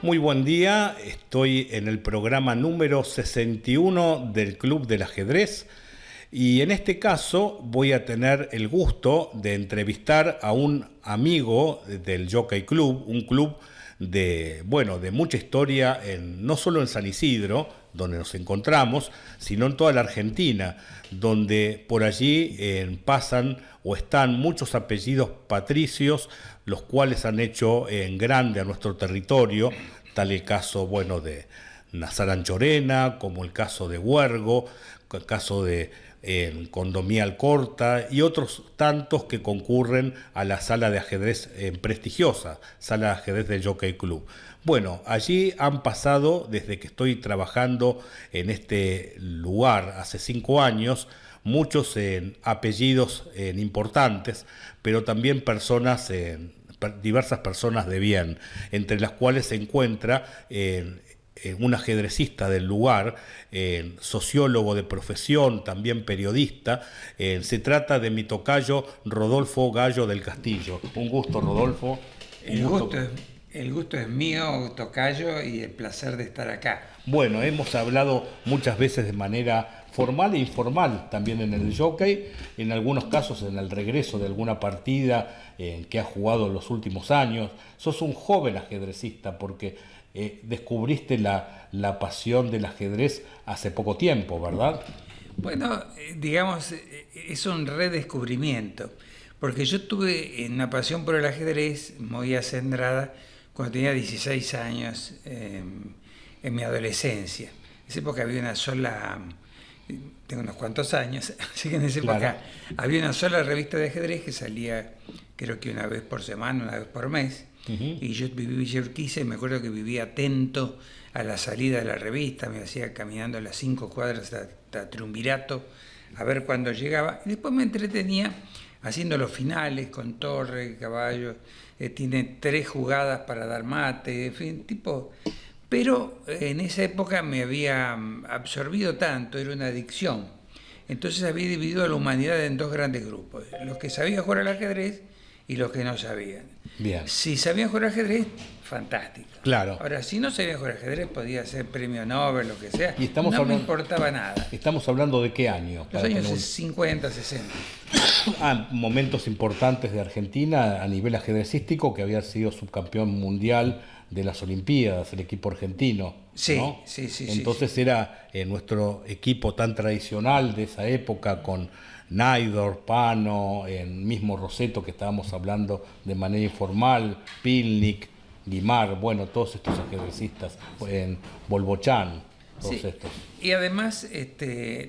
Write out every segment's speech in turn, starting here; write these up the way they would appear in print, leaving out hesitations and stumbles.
Muy buen día, estoy en el programa número 61 del Club del Ajedrez y en este caso voy a tener el gusto de entrevistar a un amigo del Jockey Club, un club de mucha historia, no solo en San Isidro, donde nos encontramos, sino en toda la Argentina, donde por allí pasan o están muchos apellidos patricios, los cuales han hecho en grande a nuestro territorio, tal el caso, de Nazar Anchorena, como el caso de Huergo, el caso de Condomí Alcorta y otros tantos que concurren a la sala de ajedrez prestigiosa, sala de ajedrez del Jockey Club. Bueno, allí han pasado, desde que estoy trabajando en este lugar hace 5 años, muchos apellidos importantes, pero también diversas personas de bien, entre las cuales se encuentra un ajedrecista del lugar, sociólogo de profesión, también periodista. Se trata de mi tocayo Rodolfo Gallo del Castillo. Un gusto, Rodolfo. El gusto es mío, tocayo, y el placer de estar acá. Bueno, hemos hablado muchas veces de manera formal e informal también en el jockey, en algunos casos en el regreso de alguna partida que has jugado en los últimos años. Sos un joven ajedrecista porque descubriste la pasión del ajedrez hace poco tiempo, ¿verdad? Bueno, digamos, es un redescubrimiento, porque yo tuve una pasión por el ajedrez muy acendrada cuando tenía 16 años, en mi adolescencia. En esa época había una sola, tengo unos cuantos años, así que en esa época había una sola revista de ajedrez que salía creo que una vez por semana, una vez por mes. Y yo viví en Villa Urquiza y me acuerdo que vivía atento a la salida de la revista, me hacía caminando las 5 cuadras hasta Triunvirato a ver cuándo llegaba, y después me entretenía haciendo los finales con torre, caballo, tiene 3 jugadas para dar mate, en fin, pero en esa época me había absorbido tanto, era una adicción. Entonces había dividido a la humanidad en 2 grandes grupos, los que sabían jugar al ajedrez y los que no sabían. Bien. Si sabían jugar ajedrez, fantástico. Claro. Ahora, si no sabían jugar ajedrez, podía ser premio Nobel, lo que sea. Y me importaba nada. ¿Estamos hablando de qué año? Los años 50, 60. Momentos importantes de Argentina a nivel ajedrecístico, que había sido subcampeón mundial de las Olimpiadas, el equipo argentino. Sí, ¿no? sí. Entonces era nuestro equipo tan tradicional de esa época, con Naidor, Pano, el mismo Roseto que estábamos hablando de manera informal, Pilnik, Guimar, todos estos ajedrecistas, en Bolbochán, todos estos. Y además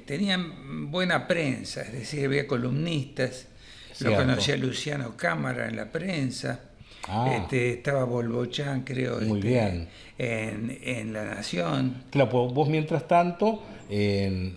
tenían buena prensa, es decir, había columnistas, lo conocía Luciano Cámara en la prensa. Estaba Bolbochán, creo, muy bien. En La Nación. Claro, vos mientras tanto,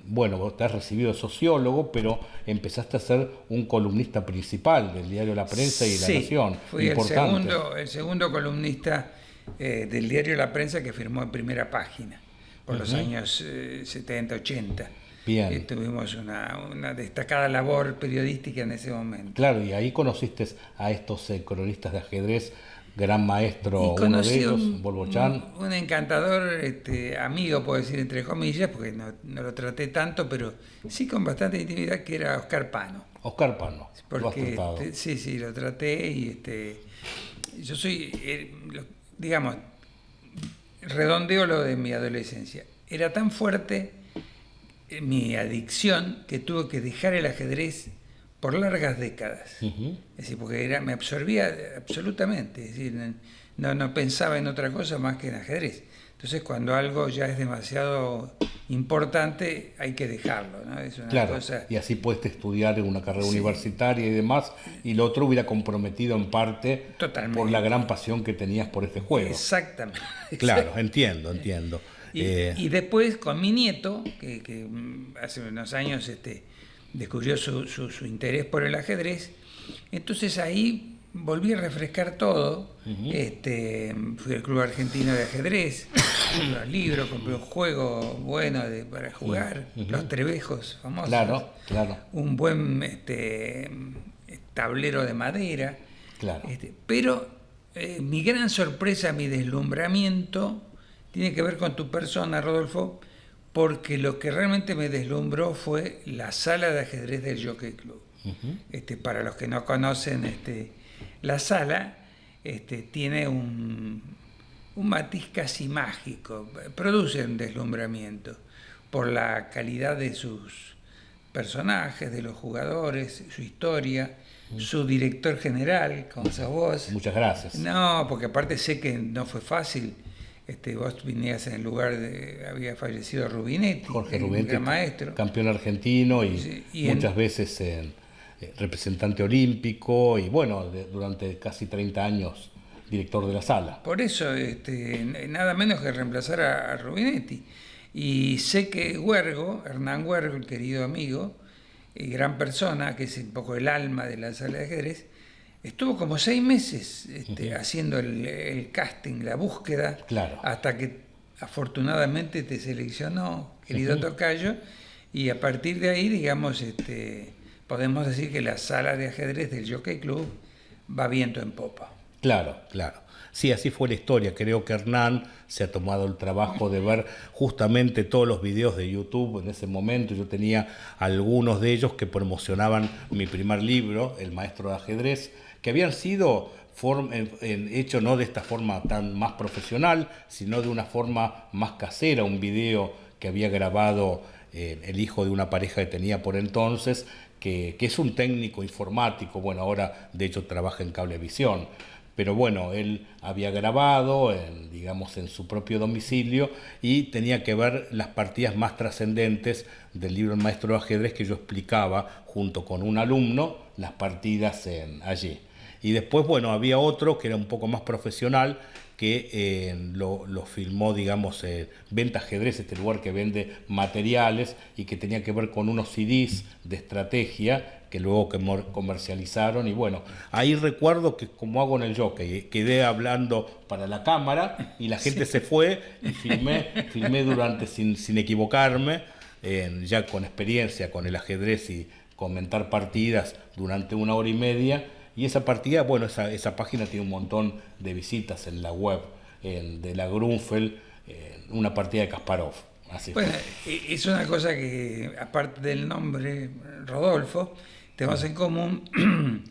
vos te has recibido de sociólogo, pero empezaste a ser un columnista principal del diario La Prensa y La Nación. Fui el segundo columnista del diario La Prensa que firmó en primera página por los años 70, 80. Bien. Tuvimos una destacada labor periodística en ese momento. Claro, y ahí conociste a estos cronistas de ajedrez, gran maestro, uno de ellos, Bolbochán. Un encantador amigo, puedo decir entre comillas, porque no lo traté tanto, pero sí con bastante intimidad, que era Oscar Pano. Oscar Pano, porque sí, lo traté y yo soy, digamos, redondeo lo de mi adolescencia. Era tan fuerte mi adicción que tuve que dejar el ajedrez por largas décadas. Es decir, porque me absorbía absolutamente, es decir, no pensaba en otra cosa más que en ajedrez. Entonces, cuando algo ya es demasiado importante, hay que dejarlo, ¿no? Es una cosa... Y así puedes estudiar en una carrera universitaria y demás, y lo otro hubiera comprometido en parte por la gran pasión que tenías por este juego. Exactamente. Claro, entiendo. Y después con mi nieto, que hace unos años descubrió su interés por el ajedrez, entonces ahí volví a refrescar todo. Fui al Club Argentino de Ajedrez, compré un libro, compré un juego bueno para jugar, los Trebejos famosos. Claro. Un buen tablero de madera. Claro. Pero mi gran sorpresa, mi deslumbramiento, tiene que ver con tu persona, Rodolfo, porque lo que realmente me deslumbró fue la sala de ajedrez del Jockey Club. Para los que no conocen, la sala tiene un matiz casi mágico, produce un deslumbramiento por la calidad de sus personajes, de los jugadores, su historia, su director general, como sos vos. Muchas gracias. No, porque aparte sé que no fue fácil. Vos vinías en el lugar de... Había fallecido Rubinetti, Jorge el Rubinetti, gran maestro. campeón argentino y, Sí, muchas veces representante olímpico y bueno, durante casi 30 años director de la sala. Por eso, nada menos que reemplazar a Rubinetti. Y sé que Huergo, Hernán Huergo, el querido amigo, y gran persona, que es un poco el alma de la sala de ajedrez, estuvo como 6 meses haciendo el casting, la búsqueda, Claro. hasta que afortunadamente te seleccionó, querido tocayo, y a partir de ahí, digamos, podemos decir que la sala de ajedrez del Jockey Club va viento en popa. Claro, claro. Sí, así fue la historia. Creo que Hernán se ha tomado el trabajo de ver justamente todos los videos de YouTube en ese momento. Yo tenía algunos de ellos que promocionaban mi primer libro, El Maestro de Ajedrez, que habían sido hechos no de esta forma tan más profesional, sino de una forma más casera, un video que había grabado el hijo de una pareja que tenía por entonces, que es un técnico informático, bueno, ahora de hecho trabaja en Cablevisión. Pero bueno, él había grabado, digamos, en su propio domicilio y tenía que ver las partidas más trascendentes del libro El Maestro de Ajedrez que yo explicaba junto con un alumno las partidas allí. Y después, bueno, había otro que era un poco más profesional que lo filmó, digamos, Venta Ajedrez, este lugar que vende materiales y que tenía que ver con unos CDs de estrategia que luego comercializaron. Y bueno, ahí recuerdo que como hago en el jockey, quedé hablando para la cámara y la gente se fue y filmé durante, sin equivocarme, ya con experiencia con el ajedrez y comentar partidas durante 1 hora y media. Y esa partida, bueno, esa página tiene un montón de visitas en la web de la Grunfeld, una partida de Kasparov. Así bueno, es una cosa que, aparte del nombre Rodolfo, tenemos en común,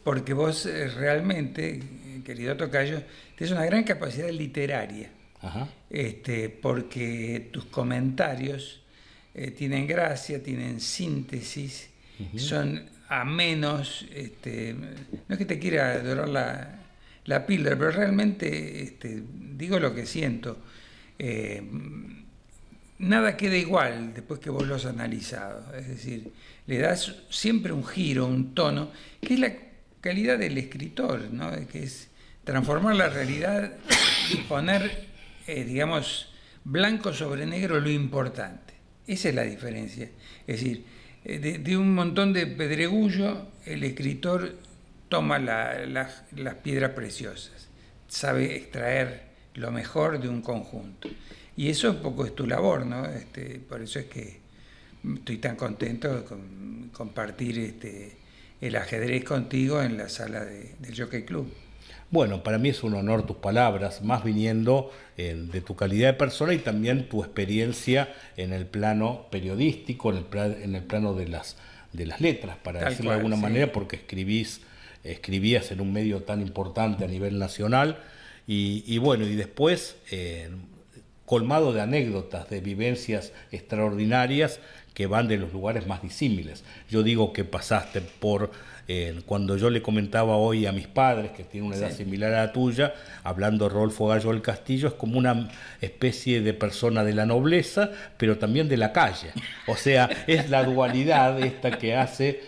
porque vos realmente, querido tocayo, tienes una gran capacidad literaria. Ajá. Porque tus comentarios tienen gracia, tienen síntesis, son amenos, no es que te quiera dorar la píldora, pero realmente digo lo que siento. Nada queda igual después que vos lo has analizado, es decir, le das siempre un giro, un tono, que es la calidad del escritor, ¿no? Que es transformar la realidad y poner, digamos, blanco sobre negro lo importante. Esa es la diferencia. Es decir, de un montón de pedregullo, el escritor toma las piedras preciosas, sabe extraer lo mejor de un conjunto. Y eso un poco es tu labor, ¿no? Por eso es que estoy tan contento de compartir el ajedrez contigo en la sala del Jockey Club. Bueno, para mí es un honor tus palabras, más viniendo de tu calidad de persona y también tu experiencia en el plano periodístico, en el plano de las letras, para Tal decirlo cual, de alguna sí. manera, porque escribías en un medio tan importante a nivel nacional y bueno, y después colmado de anécdotas, de vivencias extraordinarias que van de los lugares más disímiles. Yo digo que pasaste por, cuando yo le comentaba hoy a mis padres, que tienen una edad similar a la tuya, hablando de Rodolfo Gallo del Castillo, es como una especie de persona de la nobleza, pero también de la calle. O sea, es la dualidad esta que hace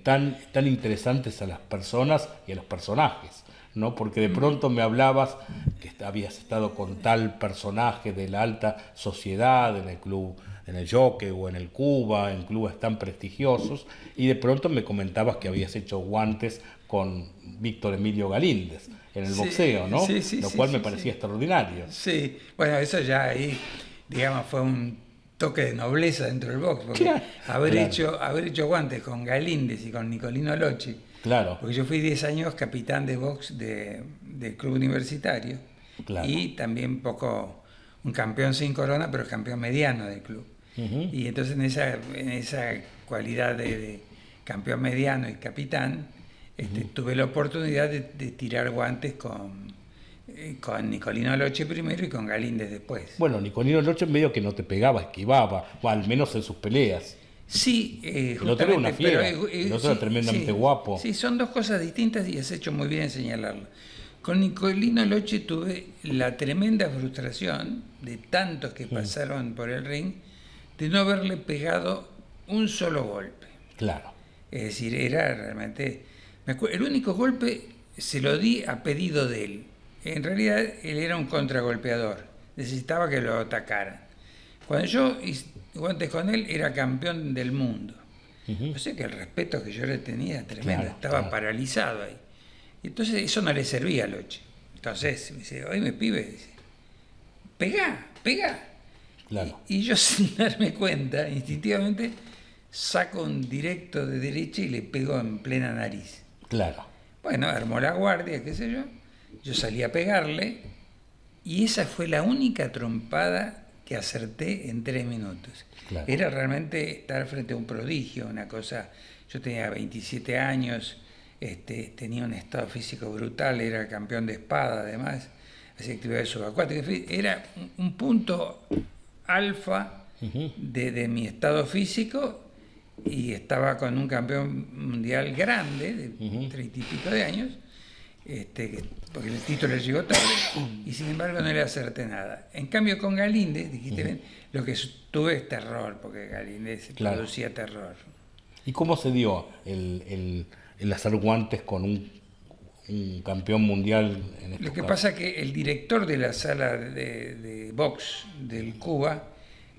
tan interesantes a las personas y a los personajes, ¿no? Porque de pronto me hablabas que habías estado con tal personaje de la alta sociedad en el club, en el Jockey o en el Cuba, en clubes tan prestigiosos, y de pronto me comentabas que habías hecho guantes con Víctor Emilio Galíndez en el boxeo, ¿no? Sí, Lo cual me parecía extraordinario. Sí, bueno, eso ya ahí, digamos, fue un toque de nobleza dentro del box, porque haber hecho guantes con Galíndez y con Nicolino Locci, porque yo fui 10 años capitán de box del club universitario, y también un campeón sin corona, pero campeón mediano del club. Y entonces en esa cualidad de campeón mediano y capitán, tuve la oportunidad de tirar guantes con Nicolino Locci primero y con Galíndez después. Bueno, Nicolino Locci medio que no te pegaba, esquivaba, o al menos en sus peleas. Sí, el otro era una fiera, el otro era tremendamente guapo. Sí, son dos cosas distintas y has hecho muy bien en señalarlo. Con Nicolino Locci tuve la tremenda frustración de tantos que pasaron por el ring de no haberle pegado un solo golpe. Claro. Es decir, era realmente... el único golpe se lo di a pedido de él. En realidad, él era un contragolpeador. Necesitaba que lo atacaran. Cuando yo hice guantes con él, era campeón del mundo. O sea que el respeto que yo le tenía era tremendo. Estaba paralizado ahí. Y entonces eso no le servía a Locci. Entonces me dice, oye, pibe, dice, pegá. Claro. Y yo sin darme cuenta, instintivamente, saco un directo de derecha y le pego en plena nariz. Claro. Bueno, armó la guardia, qué sé yo. Yo salí a pegarle y esa fue la única trompada que acerté en 3 minutos. Claro. Era realmente estar frente a un prodigio, una cosa... Yo tenía 27 años, tenía un estado físico brutal, era campeón de espada además, hacía actividades subacuáticas. Era un punto alfa de mi estado físico y estaba con un campeón mundial grande, de 30 y pico de años, porque el título le llegó tarde y sin embargo no le acerté nada. En cambio con Galíndez, dijiste bien, lo que tuve es terror, porque Galíndez producía terror. ¿Y cómo se dio el hacer guantes con un campeón mundial en este Lo que pasa es que el director de la sala de box del Cuba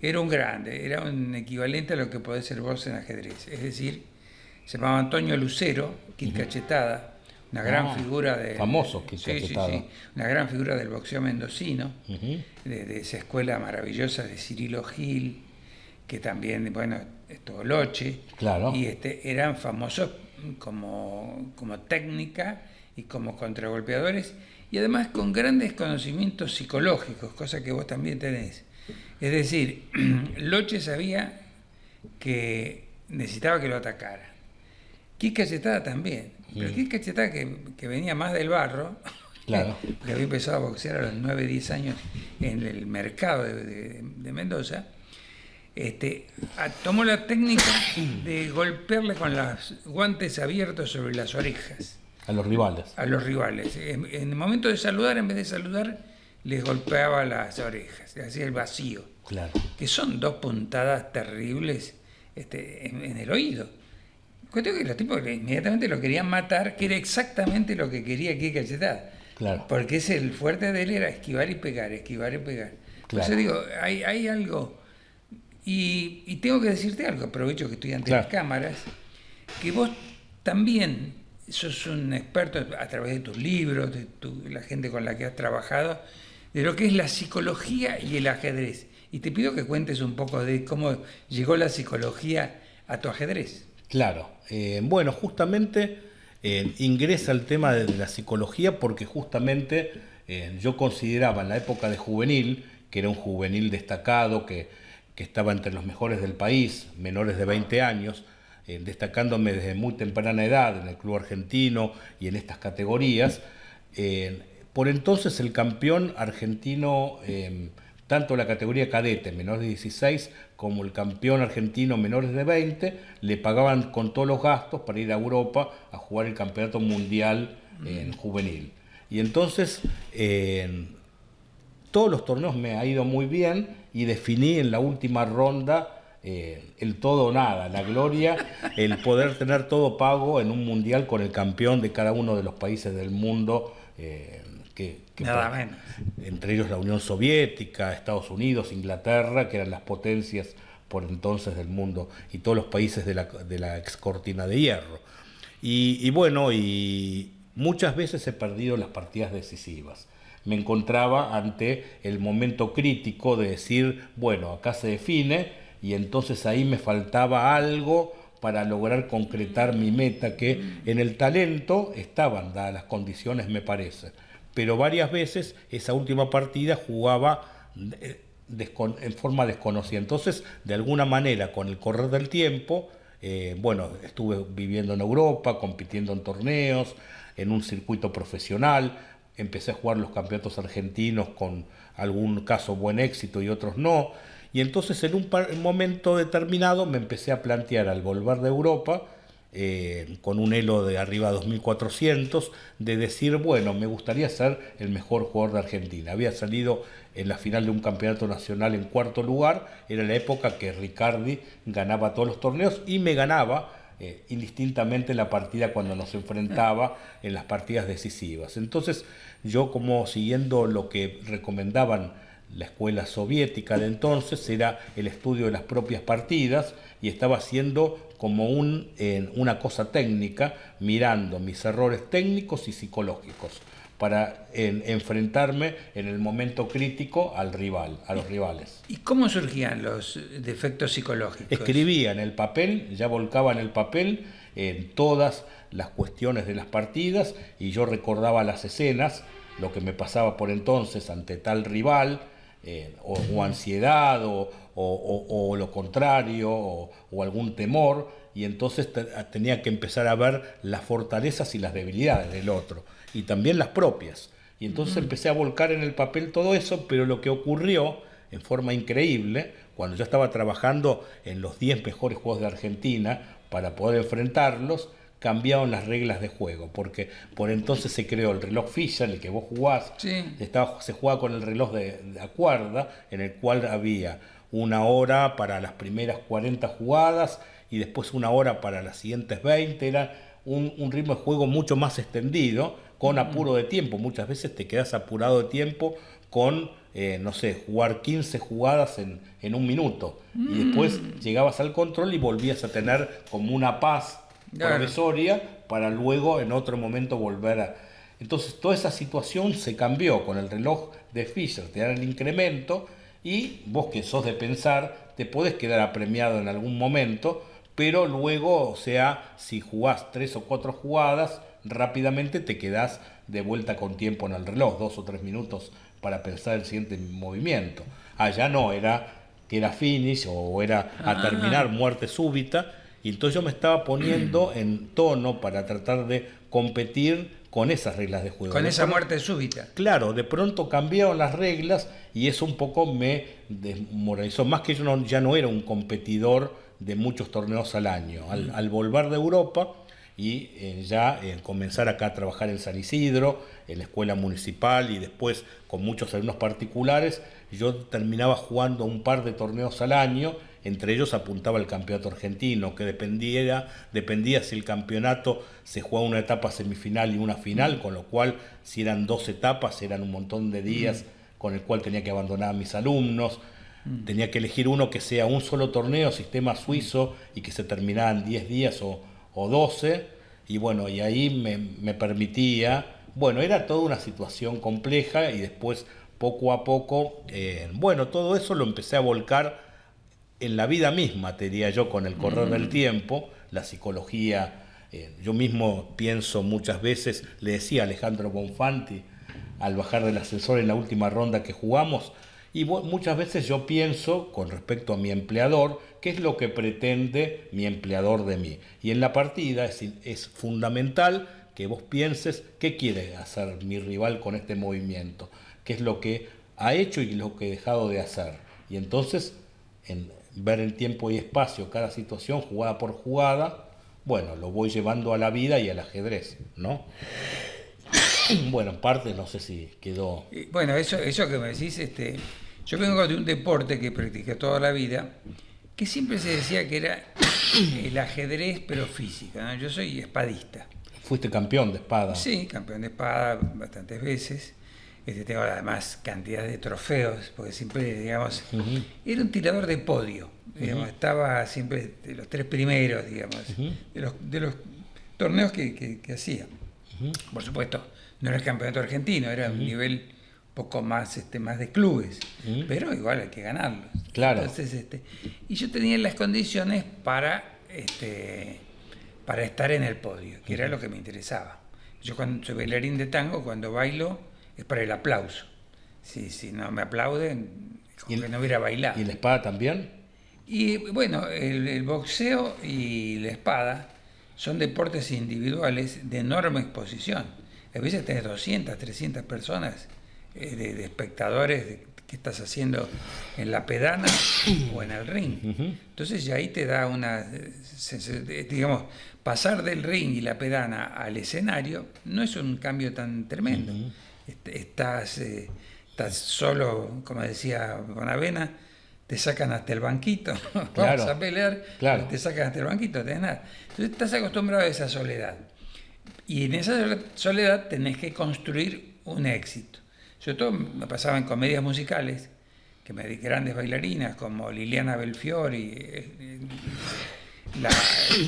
era un grande, era un equivalente a lo que puede ser box en ajedrez. Es decir, se llamaba Antonio Lucero, Kid Cachetada, una gran figura de... Famoso Kid Cachetada. Sí, una gran figura del boxeo mendocino, de esa escuela maravillosa de Cirilo Gil, que también, bueno, Locci, y eran famosos como técnica y como contragolpeadores, y además con grandes conocimientos psicológicos, cosa que vos también tenés. Es decir, Locci sabía que necesitaba que lo atacara. Kid Cachetada también, pero Kid Cachetada que venía más del barro, que había empezado a boxear a los 9, 10 años en el mercado de Mendoza, tomó la técnica de golpearle con los guantes abiertos sobre las orejas. A los rivales. A los rivales. En el momento de saludar, en vez de saludar, les golpeaba las orejas, hacía el vacío. Claro. Que son 2 puntadas terribles en el oído. Cuestión que los tipos inmediatamente lo querían matar, que era exactamente lo que quería Kid Cachetada. Claro. Porque el fuerte de él era esquivar y pegar. Claro. Entonces digo, hay algo... Y tengo que decirte algo, aprovecho que estoy ante las cámaras, que vos también sos un experto a través de tus libros, de la gente con la que has trabajado, de lo que es la psicología y el ajedrez. Y te pido que cuentes un poco de cómo llegó la psicología a tu ajedrez. Claro. Bueno, justamente ingresa el tema de la psicología porque justamente yo consideraba en la época de juvenil, que era un juvenil destacado, que estaba entre los mejores del país, menores de 20 años, destacándome desde muy temprana edad en el club argentino y en estas categorías. Por entonces el campeón argentino, tanto la categoría cadete, menores de 16, como el campeón argentino menores de 20, le pagaban con todos los gastos para ir a Europa a jugar el campeonato mundial juvenil. Y entonces todos los torneos me ha ido muy bien y definí en la última ronda el todo o nada, la gloria, el poder tener todo pago en un mundial con el campeón de cada uno de los países del mundo, nada menos. Entre ellos la Unión Soviética, Estados Unidos, Inglaterra, que eran las potencias por entonces del mundo, y todos los países de la ex cortina de hierro. Y bueno, y muchas veces he perdido las partidas decisivas. me encontraba ante el momento crítico de decir, bueno, acá se define, y entonces ahí me faltaba algo para lograr concretar mi meta, que en el talento estaban dadas las condiciones, me parece. Pero varias veces esa última partida jugaba en forma desconocida. Entonces, de alguna manera, con el correr del tiempo, bueno, estuve viviendo en Europa, compitiendo en torneos, en un circuito profesional, empecé a jugar los campeonatos argentinos con algún caso buen éxito y otros no, y entonces en un momento determinado me empecé a plantear al volver de Europa, con un elo de arriba de 2400, de decir, bueno, me gustaría ser el mejor jugador de Argentina. Había salido en la final de un campeonato nacional en cuarto lugar, era la época que Riccardi ganaba todos los torneos y me ganaba indistintamente en la partida cuando nos enfrentaba en las partidas decisivas. Entonces yo, como siguiendo lo que recomendaban la escuela soviética de entonces, era el estudio de las propias partidas, y estaba haciendo como una cosa técnica, mirando mis errores técnicos y psicológicos para enfrentarme en el momento crítico al rival, a los rivales. ¿Y cómo surgían los defectos psicológicos? Escribía en el papel, ya volcaba en el papel en todas las cuestiones de las partidas, y yo recordaba las escenas, lo que me pasaba por entonces ante tal rival, o ansiedad, o lo contrario, o algún temor, y entonces tenía que empezar a ver las fortalezas y las debilidades del otro, y también las propias. Y entonces empecé a volcar en el papel todo eso, pero lo que ocurrió en forma increíble, cuando yo estaba trabajando en los 10 mejores juegos de Argentina para poder enfrentarlos, cambiaron las reglas de juego, porque por entonces se creó el reloj Fischer, el que vos jugás, sí. Se jugaba con el reloj de cuerda, en el cual había una hora para las primeras 40 jugadas y después una hora para las siguientes 20, era un ritmo de juego mucho más extendido, con apuro de tiempo. Muchas veces te quedás apurado de tiempo con, no sé, jugar 15 jugadas en un minuto, y después llegabas al control y volvías a tener como una paz provisoria para luego en otro momento volver a... Entonces toda esa situación se cambió con el reloj de Fischer, te dan el incremento, y vos, que sos de pensar, te podés quedar apremiado en algún momento, pero luego, o sea, si jugás 3 o 4 jugadas, rápidamente te quedás de vuelta con tiempo en el reloj, 2 o 3 minutos para pensar el siguiente movimiento. Allá no, era que era finish, o era a terminar, muerte súbita. Y entonces yo me estaba poniendo en tono para tratar de competir con esas reglas de juego. Con esa muerte súbita. Claro, de pronto cambiaron las reglas y eso un poco me desmoralizó. Más que yo ya no era un competidor de muchos torneos al año. Al volver de Europa y comenzar acá a trabajar en San Isidro, en la escuela municipal, y después con muchos alumnos particulares, yo terminaba jugando un par de torneos al año. Entre ellos apuntaba el campeonato argentino, que dependía si el campeonato se jugaba una etapa semifinal y una final, con lo cual si eran 2 etapas eran un montón de días, con el cual tenía que abandonar a mis alumnos. Tenía que elegir uno que sea un solo torneo, sistema suizo, y que se terminara en 10 días o 12, y bueno, y ahí me permitía, bueno, era toda una situación compleja, y después poco a poco, bueno, todo eso lo empecé a volcar en la vida misma, te diría yo, con el correr del tiempo, la psicología. Yo mismo pienso muchas veces, le decía a Alejandro Bonfanti al bajar del ascensor en la última ronda que jugamos, y muchas veces yo pienso con respecto a mi empleador, qué es lo que pretende mi empleador de mí. Y en la partida es fundamental que vos pienses qué quiere hacer mi rival con este movimiento, qué es lo que ha hecho y lo que ha dejado de hacer. Y entonces, ver en tiempo y espacio cada situación, jugada por jugada, bueno, lo voy llevando a la vida y al ajedrez, ¿no? Bueno, en parte no sé si quedó... Bueno, eso que me decís, yo vengo de un deporte que practiqué toda la vida, que siempre se decía que era el ajedrez pero física, ¿no? Yo soy espadista. ¿Fuiste campeón de espada? Sí, campeón de espada bastantes veces. Tengo además cantidad de trofeos, porque siempre, digamos, era un tirador de podio, digamos, estaba siempre de los 3 primeros, digamos, de los torneos que hacía. Por supuesto, no era el campeonato argentino, era un nivel poco más, más de clubes, pero igual hay que ganarlos. Claro. Entonces, y yo tenía las condiciones para estar en el podio, que era lo que me interesaba. Yo cuando soy bailarín de tango, cuando bailo es para el aplauso. Si no me aplauden, como que no hubiera bailado. ¿Y la espada también? Y bueno, el boxeo y la espada son deportes individuales de enorme exposición. A veces tenés 200, 300 personas de espectadores que estás haciendo en la pedana o en el ring. Entonces ya ahí te da digamos, pasar del ring y la pedana al escenario no es un cambio tan tremendo. Estás solo, como decía Bonavena, te sacan hasta el banquito, Claro, vamos a pelear, claro. te sacan hasta el banquito, tenés nada. Entonces estás acostumbrado a esa soledad. Y en esa soledad tenés que construir un éxito. Sobre todo me pasaba en comedias musicales, que me di grandes bailarinas como Liliana Belfiori, la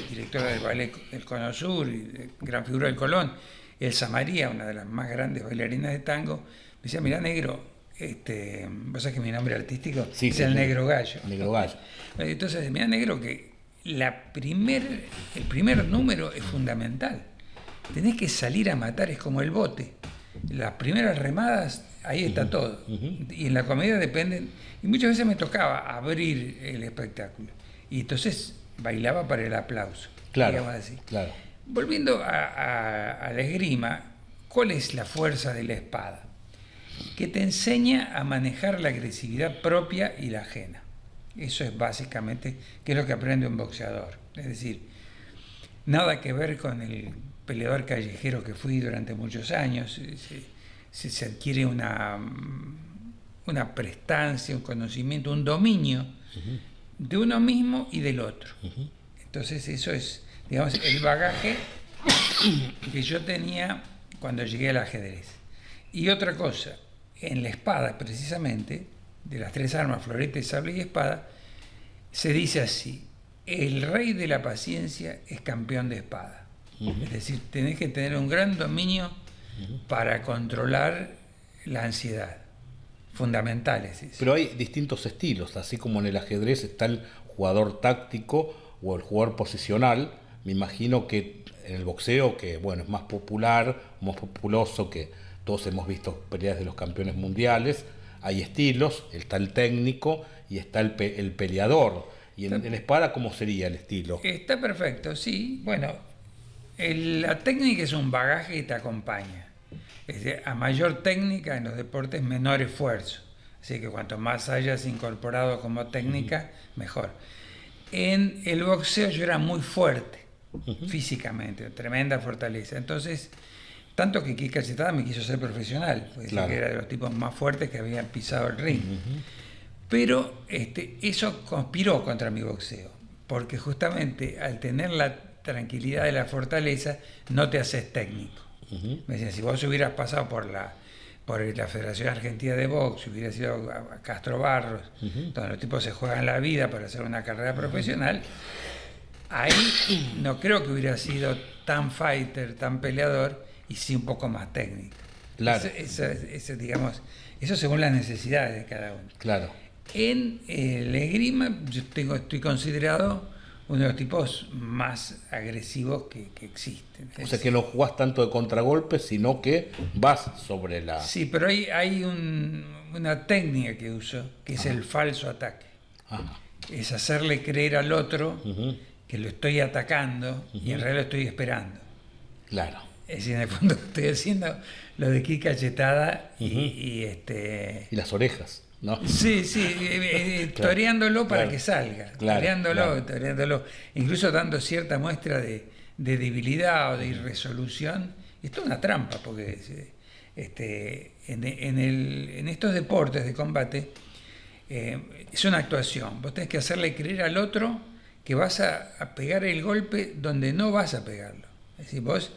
directora del ballet del Cono Sur, y gran figura del Colón, Elsa María, una de las más grandes bailarinas de tango, me decía, mirá, negro, vos sabés que mi nombre artístico es el Negro Gallo. Negro Gallo. Entonces, mirá, negro, que el primer número es fundamental. Tenés que salir a matar, es como el bote. Las primeras remadas, ahí está todo. Y en la comedia dependen, y muchas veces me tocaba abrir el espectáculo. Y entonces bailaba para el aplauso. Claro, Así. claro. Volviendo a la esgrima, ¿cuál es la fuerza de la espada? Que te enseña a manejar la agresividad propia y la ajena. Eso es básicamente que es lo que aprende un boxeador. Es decir, nada que ver con el peleador callejero que fui durante muchos años. Se adquiere una prestancia, un conocimiento, un dominio de uno mismo y del otro. Entonces eso es, digamos, el bagaje que yo tenía cuando llegué al ajedrez. Y otra cosa, en la espada precisamente, de las tres armas, florete, sable y espada, se dice así: el rey de la paciencia es campeón de espada. Es decir, tenés que tener un gran dominio para controlar la ansiedad. Fundamentales. Pero hay distintos estilos, así como en el ajedrez está el jugador táctico o el jugador posicional. Me imagino que en el boxeo, que bueno, es más popular, más populoso, que todos hemos visto peleas de los campeones mundiales, hay estilos, está el técnico y está el peleador. Y en la espada, ¿cómo sería el estilo? Está perfecto, sí. Bueno, la técnica es un bagaje que te acompaña. Es decir, a mayor técnica en los deportes, menor esfuerzo. Así que cuanto más hayas incorporado como técnica, mejor. En el boxeo yo era muy fuerte, físicamente, tremenda fortaleza. Entonces, tanto que Kika Cachetada me quiso ser profesional, porque claro, era de los tipos más fuertes que habían pisado el ring. Pero eso conspiró contra mi boxeo, porque justamente al tener la tranquilidad de la fortaleza, no te haces técnico. Me decían, si vos hubieras pasado por la Federación Argentina de Box, hubieras ido a Castro Barros, donde los tipos se juegan la vida para hacer una carrera profesional, ahí no creo que hubiera sido tan fighter, tan peleador, y sí un poco más técnico. Claro. Digamos, eso según las necesidades de cada uno. Claro. En el esgrima yo estoy considerado uno de los tipos más agresivos que existen. O sea que no jugás tanto de contragolpe, sino que vas sobre la... Sí, pero hay una técnica que uso, que es el falso ataque. Es hacerle creer al otro que lo estoy atacando y en realidad lo estoy esperando. Claro. Es decir, en el fondo estoy haciendo lo de Kika Cachetada y las orejas, ¿no? Sí, claro, toreándolo para que salga, toreándolo, incluso dando cierta muestra de debilidad o de irresolución. Esto es una trampa, porque en estos deportes de combate es una actuación. Vos tenés que hacerle creer al otro que vas a pegar el golpe donde no vas a pegarlo. Es decir, vos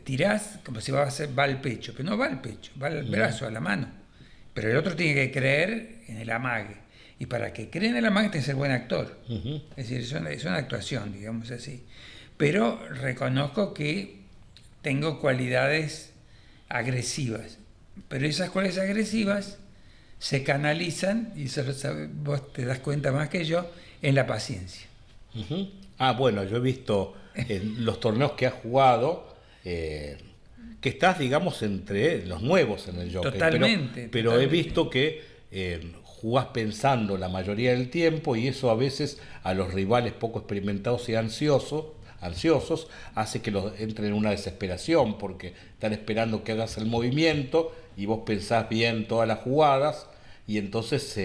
tirás como si va al pecho, pero no va al pecho, va al brazo, a la mano. Pero el otro tiene que creer en el amague. Y para que cree en el amague tiene que ser buen actor. Es decir, es una actuación, digamos así. Pero reconozco que tengo cualidades agresivas. pero esas cualidades agresivas se canalizan, y eso lo vos te das cuenta más que yo, en la paciencia. Ujú. Ah, bueno, yo he visto en los torneos que has jugado que estás, digamos, entre los nuevos en el jockey. Totalmente. Pero Totalmente. he visto que jugás pensando la mayoría del tiempo y eso a veces a los rivales poco experimentados y ansiosos hace que los entren en una desesperación porque están esperando que hagas el movimiento y vos pensás bien todas las jugadas y entonces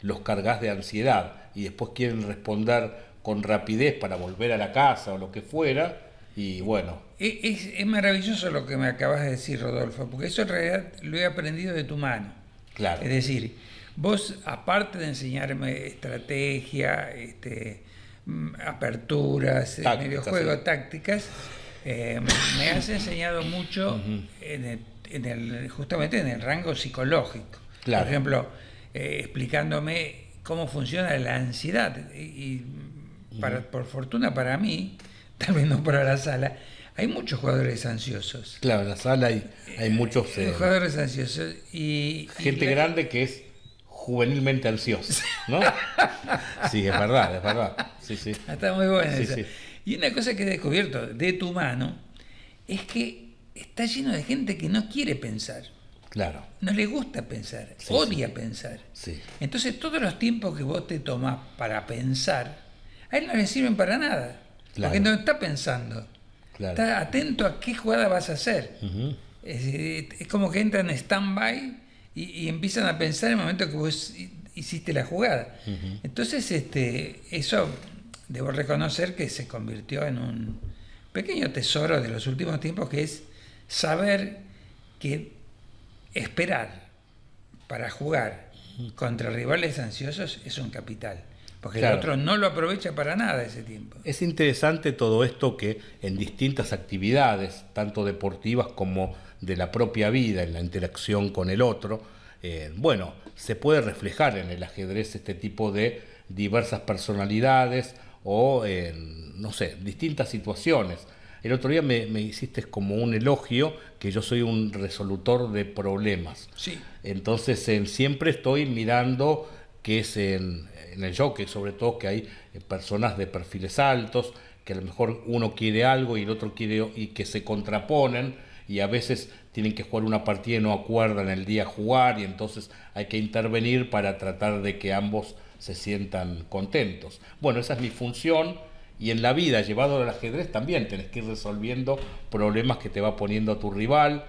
los cargas de ansiedad y después quieren responder con rapidez para volver a la casa o lo que fuera y bueno, Es maravilloso lo que me acabas de decir, Rodolfo, porque eso en realidad lo he aprendido de tu mano. claro, Es decir, vos, aparte de enseñarme estrategia, aperturas, Tácticas, medio juego, sí. tácticas, me has enseñado mucho justamente en el rango psicológico. Claro. Por ejemplo, explicándome cómo funciona la ansiedad. Y por fortuna para mí, tal vez no para la sala, hay muchos jugadores ansiosos. claro, en la sala hay muchos Jugadores ansiosos. Y gente grande que es juvenilmente ansiosa, ¿no? Sí, es verdad. Sí, sí. Está muy buena Sí, esa. sí. Y una cosa que he descubierto de tu mano es que está lleno de gente que no quiere pensar, Claro, no le gusta pensar, Sí, odia pensar. sí. Entonces todos los tiempos que vos te tomás para pensar, a él no le sirven para nada, Claro. porque no está pensando, Claro. está atento a qué jugada vas a hacer. Ujú. Es como que entran en stand-by y empiezan a pensar en el momento que vos hiciste la jugada. Entonces, eso debo reconocer que se convirtió en un pequeño tesoro de los últimos tiempos, que es saber que esperar para jugar contra rivales ansiosos es un capital, porque Claro. el otro no lo aprovecha para nada ese tiempo. Es interesante todo esto que en distintas actividades, tanto deportivas como de la propia vida, en la interacción con el otro, bueno, se puede reflejar en el ajedrez este tipo de diversas personalidades o, no sé, distintas situaciones. El otro día me hiciste como un elogio que yo soy un resolutor de problemas. Sí. Entonces siempre estoy mirando que es en el jockey, sobre todo que hay personas de perfiles altos, que a lo mejor uno quiere algo y el otro quiere y que se contraponen y a veces tienen que jugar una partida y no acuerdan el día jugar y entonces hay que intervenir para tratar de que ambos se sientan contentos. Bueno, esa es mi función y en la vida, llevado al ajedrez, también tenés que ir resolviendo problemas que te va poniendo tu rival,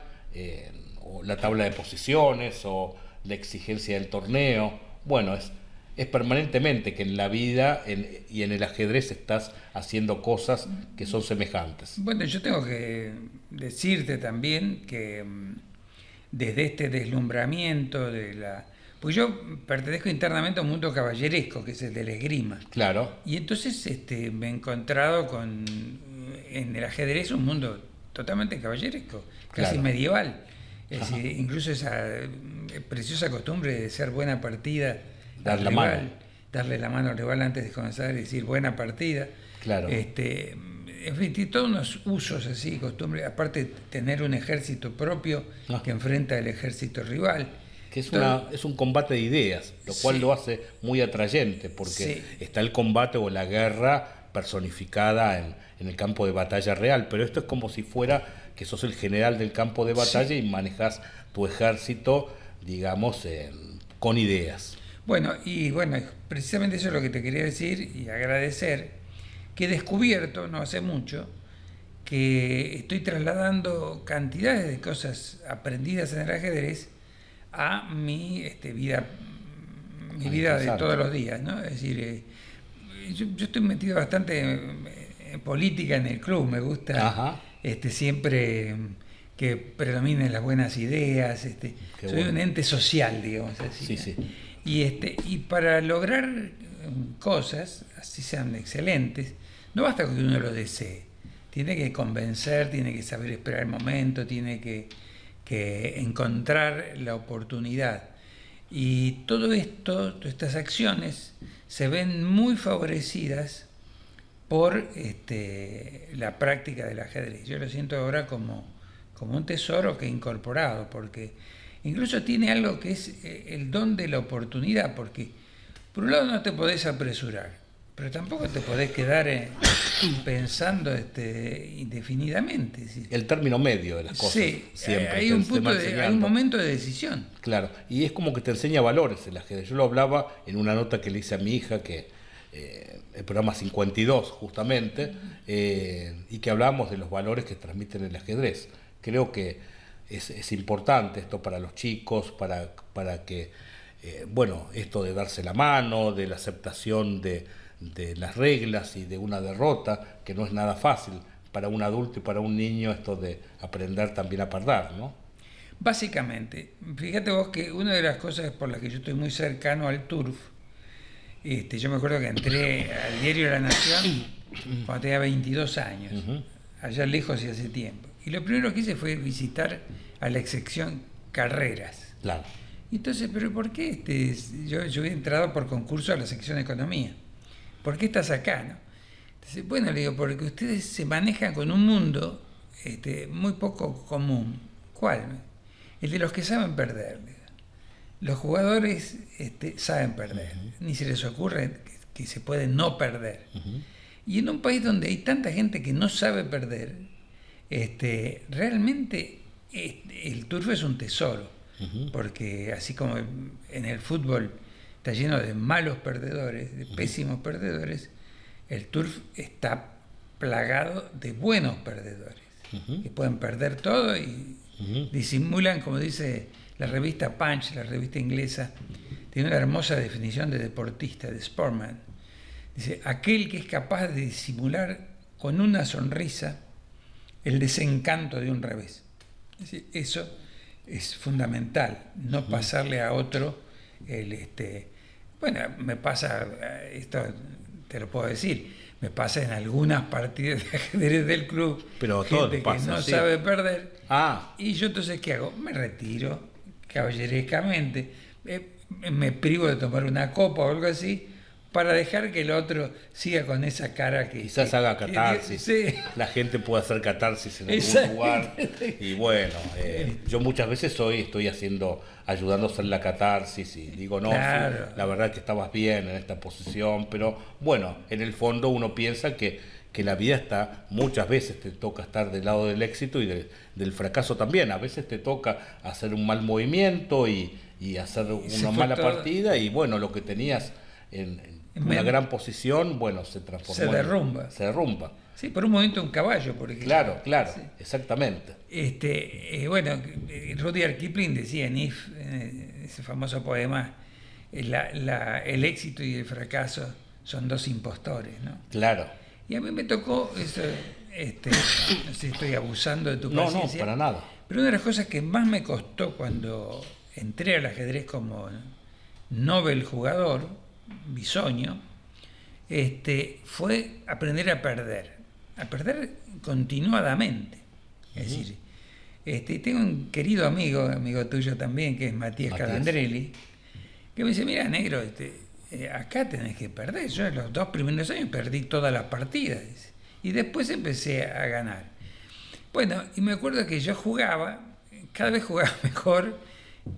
o la tabla de posiciones o la exigencia del torneo. Bueno, es permanentemente que en la vida y en el ajedrez estás haciendo cosas que son semejantes. Bueno, yo tengo que decirte también que desde este deslumbramiento pues yo pertenezco internamente a un mundo caballeresco, que es el del esgrima. Claro, Y entonces me he encontrado en el ajedrez un mundo totalmente caballeresco, casi Claro. medieval. Es decir, incluso esa preciosa costumbre de ser buena partida Dar al la rival, mano. darle la mano al rival antes de comenzar y decir buena partida. Claro. En fin, tiene todos unos usos así, costumbres, aparte de tener un ejército propio Ah. que enfrenta al ejército rival. Que es, Todo- es un combate de ideas, lo cual Sí. lo hace muy atrayente, porque Sí. está el combate o la guerra personificada en el campo de batalla real, pero esto es como si fuera que sos el general del campo de batalla y manejas tu ejército, digamos, con ideas. Bueno, precisamente eso es lo que te quería decir y agradecer, que he descubierto no hace mucho que estoy trasladando cantidades de cosas aprendidas en el ajedrez a mi vida vida de Interesante. todos los días, ¿no? Es decir, yo estoy metido bastante en política en el club, me gusta Ajá. siempre que predominen las buenas ideas, Qué soy bueno. un ente social, digamos así. Sí, sí. Y para lograr cosas, así sean excelentes, no basta con que uno lo desee, tiene que convencer, tiene que saber esperar el momento, tiene que encontrar la oportunidad. Y todo esto, todas estas acciones, se ven muy favorecidas por la práctica del ajedrez. Yo lo siento ahora como un tesoro que he incorporado, porque Incluso tiene algo que es el don de la oportunidad, porque por un lado no te podés apresurar, pero tampoco te podés quedar pensando indefinidamente. ¿Sí? El término medio de las cosas. Sí, siempre hay un momento de decisión. Claro, y es como que te enseña valores el ajedrez. Yo lo hablaba en una nota que le hice a mi hija, que el programa 52 justamente, y que hablábamos de los valores que transmiten el ajedrez. Creo que es importante esto para los chicos, para que, bueno, esto de darse la mano, de la aceptación de las reglas y de una derrota, que no es nada fácil para un adulto y para un niño, esto de aprender también a perder, ¿no? Básicamente, fíjate vos que una de las cosas por las que yo estoy muy cercano al turf, yo me acuerdo que entré al diario La Nación cuando tenía 22 años, allá lejos y hace tiempo. Y lo primero que hice fue visitar a la sección carreras. Claro. Y entonces, ¿pero por qué? Yo había entrado por concurso a la sección economía. ¿Por qué estás acá? ¿No? Entonces, bueno, le digo, porque ustedes se manejan con un mundo muy poco común. ¿Cuál? El de los que saben perder. Los jugadores saben perder. Ni se les ocurre que se puede no perder. Y en un país donde hay tanta gente que no sabe perder, realmente el turf es un tesoro. Porque así como en el fútbol está lleno de malos perdedores, de pésimos perdedores, el turf está plagado de buenos perdedores, que pueden perder todo y disimulan, como dice la revista Punch, la revista inglesa, tiene una hermosa definición de deportista, de sportman. Dice, aquel que es capaz de disimular con una sonrisa el desencanto de un revés. Es decir, eso es fundamental, no pasarle a otro bueno, me pasa, esto te lo puedo decir, me pasa en algunas partidas de ajedrez del club, pero gente todo pasa, que no sí. sabe perder, y yo entonces, ¿qué hago? Me retiro caballerescamente, me privo de tomar una copa o algo así, para dejar que el otro siga con esa cara que... Quizás haga catarsis, sí. La gente puede hacer catarsis en algún lugar, y bueno, yo muchas veces estoy ayudando a hacer la catarsis, y digo, no, claro. Sí, la verdad que estabas bien en esta posición, pero bueno, en el fondo uno piensa que la vida está, muchas veces te toca estar del lado del éxito y del fracaso también, a veces te toca hacer un mal movimiento y hacer una mala partida, y bueno, lo que tenías en una gran posición, bueno, se transformó. Se derrumba. Sí, por un momento un caballo, por ejemplo. Claro, sí. Exactamente. Bueno, Rudyard Kipling decía en If, ese famoso poema, el éxito y el fracaso son dos impostores, ¿no? Claro. Y a mí me tocó eso, no sé si estoy abusando de tu paciencia. No, para nada. Pero una de las cosas que más me costó cuando entré al ajedrez como Nobel jugador, bisoño, fue aprender a perder continuadamente. Es decir, tengo un querido amigo tuyo también, que es Matías Calandrelli, que me dice, mira, negro, acá tenés que perder. Yo en los 2 primeros años perdí todas las partidas, y después empecé a ganar. Bueno, y me acuerdo que yo cada vez jugaba mejor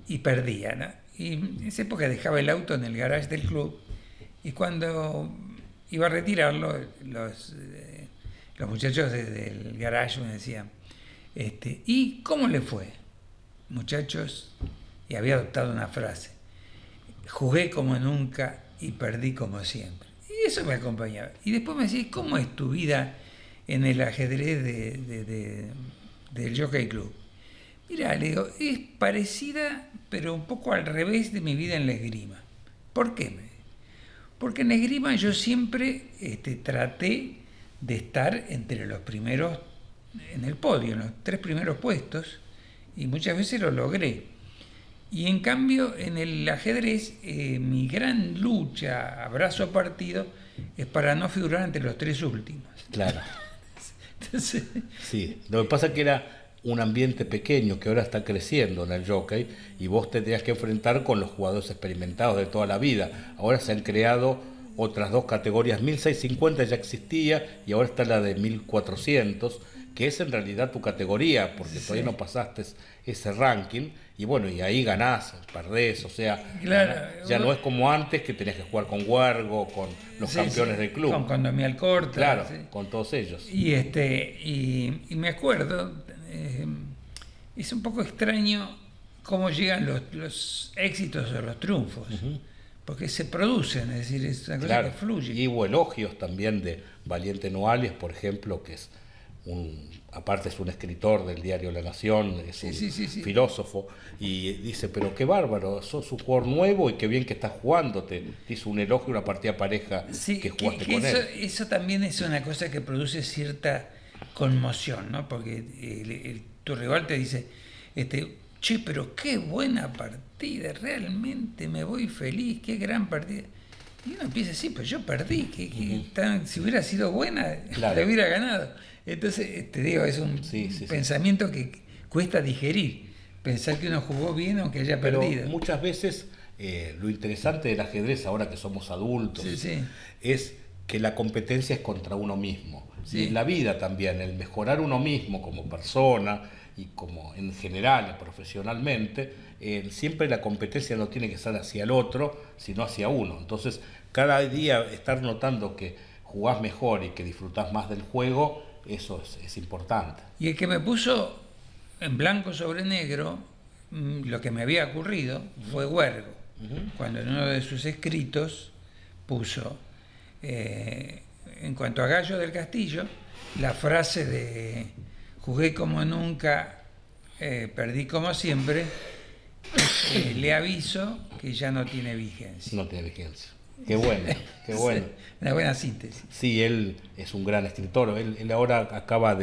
y perdía, ¿no? Y en esa época dejaba el auto en el garage del club, y cuando iba a retirarlo, los muchachos del garage me decían, ¿y cómo le fue? Muchachos, y había adoptado una frase, jugué como nunca y perdí como siempre. Y eso me acompañaba. Y después me decía, ¿cómo es tu vida en el ajedrez del Jockey Club? Mirá, le digo, es parecida, pero un poco al revés de mi vida en la esgrima. ¿Por qué? Porque en la esgrima yo siempre traté de estar entre los primeros, en el podio, en los 3 primeros puestos, y muchas veces lo logré. Y en cambio, en el ajedrez, mi gran lucha a brazo partido es para no figurar entre los 3 últimos. Claro. Entonces, sí, lo que pasa es que era un ambiente pequeño que ahora está creciendo en el jockey, y vos te tenías que enfrentar con los jugadores experimentados de toda la vida. Ahora se han creado otras 2 categorías, 1650 ya existía, y ahora está la de 1400, que es en realidad tu categoría, porque todavía no pasaste ese ranking, y bueno, y ahí ganás, perdés, o sea, Claro, ya no es como antes que tenías que jugar con Huergo, con los campeones del club. Con Condomial Corta. Claro, Sí. con todos ellos. Y me acuerdo, es un poco extraño cómo llegan los éxitos o los triunfos, porque se producen, es decir, es una cosa que fluye. Y hubo elogios también de Valiente Nuales, por ejemplo, que es aparte es un escritor del diario La Nación, es un filósofo, y dice, pero qué bárbaro, sos un jugador nuevo y qué bien que estás jugando, te hizo un elogio, una partida pareja que jugaste con él. Eso también es una cosa que produce cierta conmoción, ¿no? Porque tu rival te dice, che, pero qué buena partida, realmente me voy feliz, qué gran partida. Y uno empieza a decir, pues yo perdí, si hubiera sido buena, la hubiera ganado. Entonces, te digo, es un pensamiento que cuesta digerir, pensar que uno jugó bien aunque haya perdido. Pero muchas veces lo interesante del ajedrez, ahora que somos adultos, es que la competencia es contra uno mismo. Y en la vida también, el mejorar uno mismo como persona y como en general, profesionalmente, siempre la competencia no tiene que ser hacia el otro, sino hacia uno. Entonces, cada día estar notando que jugás mejor y que disfrutás más del juego, eso es importante. Y el que me puso en blanco sobre negro lo que me había ocurrido fue Huergo, cuando en uno de sus escritos puso, en cuanto a Gallo del Castillo, la frase de jugué como nunca, perdí como siempre, le aviso que ya no tiene vigencia. No tiene vigencia. Qué bueno, qué bueno. Una buena síntesis. Sí, él es un gran escritor. Él ahora acaba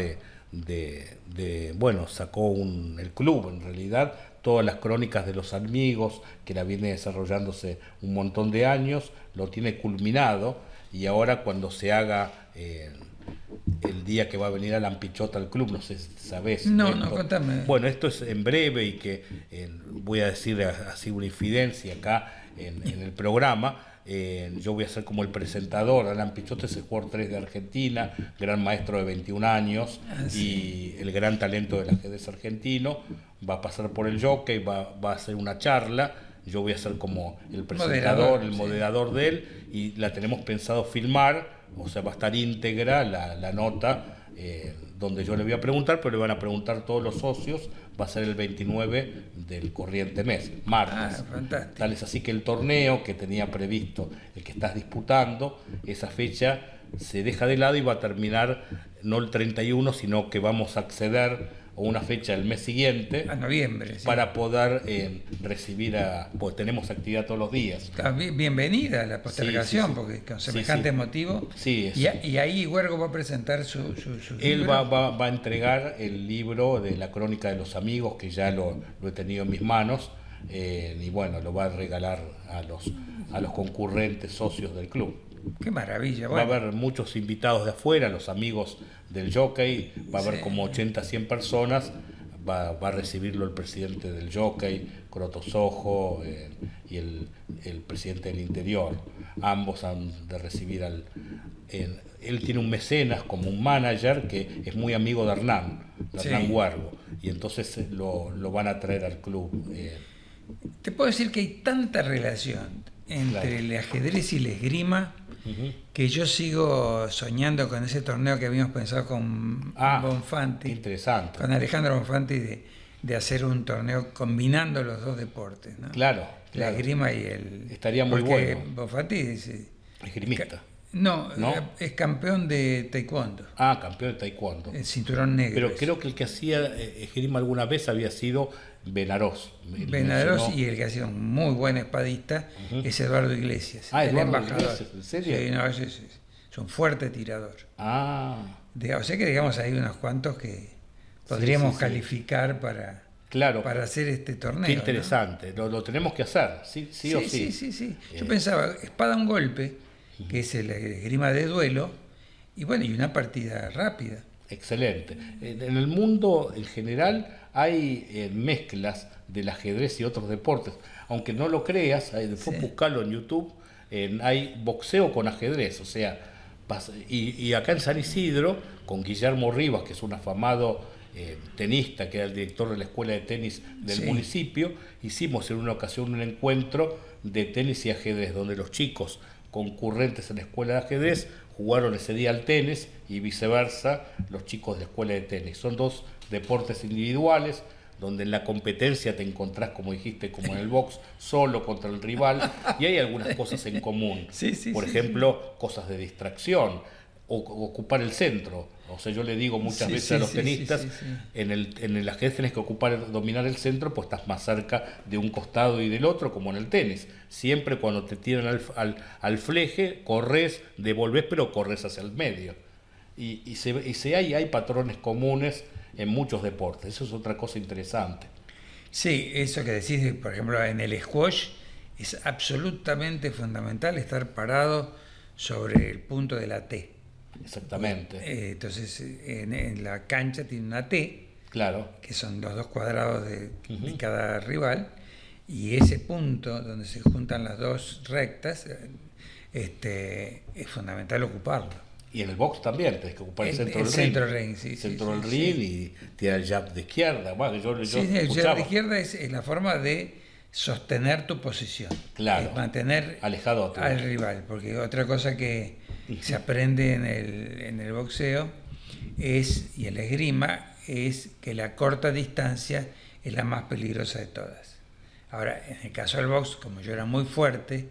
bueno, sacó el club, en realidad, todas las crónicas de los amigos, que la viene desarrollándose un montón de años, lo tiene culminado, y ahora cuando se haga el día que va a venir Alan Pichot al club, no sé si sabés. No, contame. Bueno, esto es en breve y que voy a decir así una infidencia acá en el programa. Yo voy a ser como el presentador. Alan Pichot es el jugador 3 de Argentina, gran maestro de 21 años y el gran talento del ajedrez argentino. Va a pasar por el jockey, va a hacer una charla. Yo voy a ser como el presentador, el moderador de él, y la tenemos pensado filmar, o sea, va a estar íntegra la nota, donde yo le voy a preguntar, pero le van a preguntar todos los socios. Va a ser el 29 del corriente mes, martes. Fantástico. Tal es así que el torneo que tenía previsto, el que estás disputando, esa fecha se deja de lado y va a terminar no el 31, sino que vamos a acceder a una fecha del mes siguiente, a noviembre, para poder recibir pues tenemos actividad todos los días. Bienvenida a la postergación, porque con semejante motivo. Y ahí Huergo va a presentar su Él libro. va a entregar el libro de la crónica de los amigos, que ya lo he tenido en mis manos, y bueno, lo va a regalar a los concurrentes socios del club. Qué maravilla. Bueno. Va a haber muchos invitados de afuera, los amigos del jockey, va a haber como 80, 100 personas, va a recibirlo el presidente del jockey, Croto Sojo, y el presidente del interior. Ambos han de recibir él tiene un mecenas como un manager que es muy amigo de Hernán Huergo, y entonces lo van a traer al club. Te puedo decir que hay tanta relación entre el ajedrez y el esgrima, que yo sigo soñando con ese torneo que habíamos pensado con Bonfanti, interesante, con Alejandro Bonfanti, de hacer un torneo combinando los dos deportes, ¿no? Claro. La esgrima y el... Estaría muy bueno. Bonfanti es esgrimista. No, es campeón de taekwondo. Campeón de taekwondo. El cinturón negro. Pero creo que el que hacía esgrima alguna vez había sido Benarós. Y el que ha sido un muy buen espadista es Eduardo Iglesias. Eduardo embajador. Iglesias, ¿en serio? Sí, no, es un fuerte tirador. O sea que digamos hay unos cuantos que podríamos calificar para hacer este torneo. Qué interesante, ¿no? Lo tenemos que hacer, sí o sí. Sí. Yo pensaba, espada a un golpe, que es el esgrima de duelo, y bueno, y una partida rápida. Excelente. En el mundo en general hay mezclas del ajedrez y otros deportes. Aunque no lo creas, después buscarlo en YouTube, hay boxeo con ajedrez, o sea, Y acá en San Isidro, con Guillermo Rivas, que es un afamado tenista, que era el director de la escuela de tenis del municipio, hicimos en una ocasión un encuentro de tenis y ajedrez, donde los chicos concurrentes en la escuela de ajedrez jugaron ese día al tenis y viceversa los chicos de la escuela de tenis. Son dos deportes individuales, donde en la competencia te encontrás, como dijiste, como en el box, solo contra el rival, y hay algunas cosas en común. Por ejemplo, cosas de distracción, o ocupar el centro. O sea, yo le digo muchas veces a los tenistas, en el ajedrez tenés que dominar el centro, pues estás más cerca de un costado y del otro, como en el tenis. Siempre cuando te tiran al fleje, corres, devolvés, pero corres hacia el medio. Y hay patrones comunes en muchos deportes. Eso es otra cosa interesante. Sí, eso que decís, por ejemplo, en el squash es absolutamente fundamental estar parado sobre el punto de la T. Exactamente. Entonces, en la cancha tiene una T, claro, que son los dos cuadrados de cada rival, y ese punto donde se juntan las dos rectas, es fundamental ocuparlo. Y en el box también, tenés que ocupar el centro del ring. Centro del ring y tirar el jab de izquierda. Bueno, el jab de izquierda es la forma de sostener tu posición. Claro. Es mantener alejado al rival. Porque otra cosa que se aprende en el boxeo y en la esgrima es que la corta distancia es la más peligrosa de todas. Ahora, en el caso del box, como yo era muy fuerte,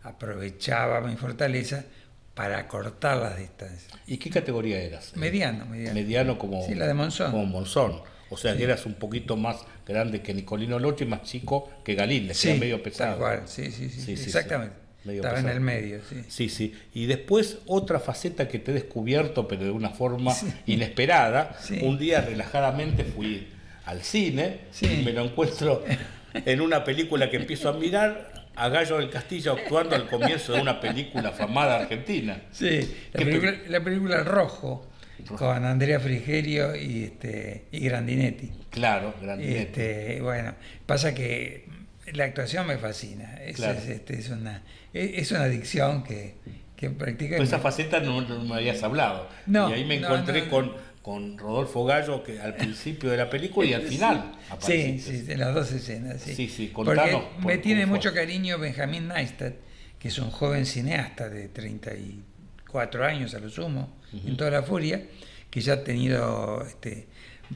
aprovechaba mi fortaleza para cortar las distancias. ¿Y qué categoría eras? Mediano. Mediano como, la de Monzón. Como Monzón. O sea, que eras un poquito más grande que Nicolino Loche y más chico que Galíndez, que era medio pesado. Tal cual, sí, exactamente. Estaba pesado. En el medio, Sí. Y después otra faceta que te he descubierto, pero de una forma inesperada. Un día relajadamente fui al cine y me lo encuentro en una película que empiezo a mirar, a Gallo del Castillo actuando al comienzo de una película afamada argentina. Sí, la película Rojo, con Andrea Frigerio y Grandinetti. Claro, Grandinetti. Bueno, pasa que la actuación me fascina. Es una adicción que practica. Pues esa faceta no me habías hablado. Y ahí me encontré con Rodolfo Gallo, que al principio de la película y al final aparece. Sí, en las dos escenas. Sí, contanos. Porque me tiene mucho cariño Benjamín Neistat, que es un joven cineasta de 34 años a lo sumo, en toda la furia, que ya ha tenido